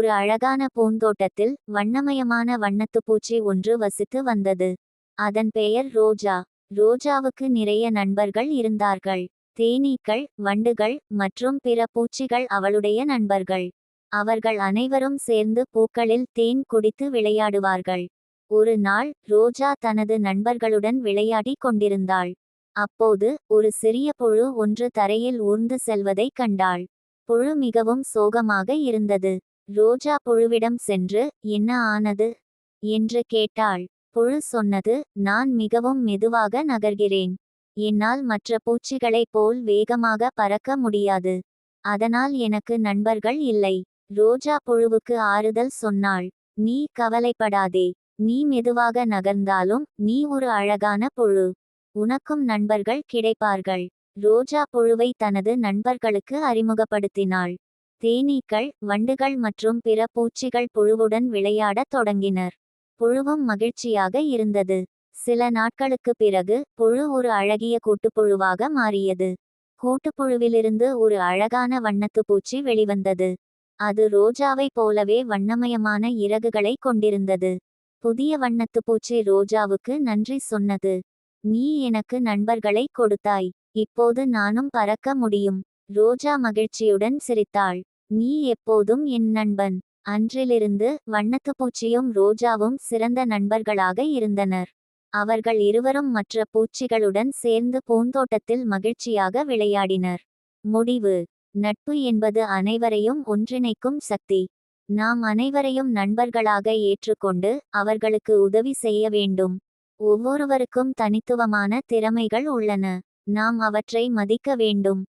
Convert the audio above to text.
ஒரு அழகான பூந்தோட்டத்தில் வண்ணமயமான வண்ணத்துப்பூச்சி ஒன்று வசித்து வந்தது. அதன் பெயர் ரோஜா. ரோஜாவுக்கு நிறைய நண்பர்கள் இருந்தார்கள். தேனீக்கள், வண்டுகள் மற்றும் பிற பூச்சிகள் அவளுடைய நண்பர்கள். அவர்கள் அனைவரும் சேர்ந்து பூக்களில் தேன் குடித்து விளையாடுவார்கள். ஒரு நாள் ரோஜா தனது நண்பர்களுடன் விளையாடிக் கொண்டிருந்தாள். அப்போது ஒரு சிறிய புழு ஒன்று தரையில் ஊர்ந்து செல்வதைக் கண்டாள். புழு மிகவும் சோகமாக இருந்தது. ரோஜா புழுவிடம் சென்று, என்ன ஆனது என்று கேட்டாள். புழு சொன்னது, நான் மிகவும் மெதுவாக நகர்கிறேன். என்னால் மற்ற பூச்சிகளைப் போல் வேகமாக பறக்க முடியாது. அதனால் எனக்கு நண்பர்கள் இல்லை. ரோஜா புழுவுக்கு ஆறுதல் சொன்னாள். நீ கவலைப்படாதே. நீ மெதுவாக நகர்ந்தாலும் நீ ஒரு அழகான புழு. உனக்கும் நண்பர்கள் கிடைப்பார்கள். ரோஜா புழுவை தனது நண்பர்களுக்கு அறிமுகப்படுத்தினாள். தேனீக்கள், வண்டுகள் மற்றும் பிற பூச்சிகள் புழுவுடன் விளையாடத் தொடங்கினர். புழுவும் மகிழ்ச்சியாக இருந்தது. சில நாட்களுக்கு பிறகு புழு ஒரு அழகிய கூட்டுப்புழுவாக மாறியது. கூட்டுப்புழுவிலிருந்து ஒரு அழகான வண்ணத்துப்பூச்சி வெளிவந்தது. அது ரோஜாவைப் போலவே வண்ணமயமான இறகுகளை கொண்டிருந்தது. புதிய வண்ணத்துப்பூச்சி ரோஜாவுக்கு நன்றி சொன்னது. நீ எனக்கு நண்பர்களை கொடுத்தாய். இப்போது நானும் பறக்க முடியும். ரோஜா மகிழ்ச்சியுடன் சிரித்தாள். நீ எப்போதும் என் நண்பன். அன்றிலிருந்து வண்ணத்துப்பூச்சியும் ரோஜாவும் சிறந்த நண்பர்களாக இருந்தனர். அவர்கள் இருவரும் மற்ற பூச்சிகளுடன் சேர்ந்து பூந்தோட்டத்தில் மகிழ்ச்சியாக விளையாடினர். முடிவு. நட்பு என்பது அனைவரையும் ஒன்றிணைக்கும் சக்தி. நாம் அனைவரையும் நண்பர்களாக ஏற்றுக்கொண்டு அவர்களுக்கு உதவி செய்ய வேண்டும். ஒவ்வொருவருக்கும் தனித்துவமான திறமைகள் உள்ளன. நாம் அவற்றை மதிக்க வேண்டும்.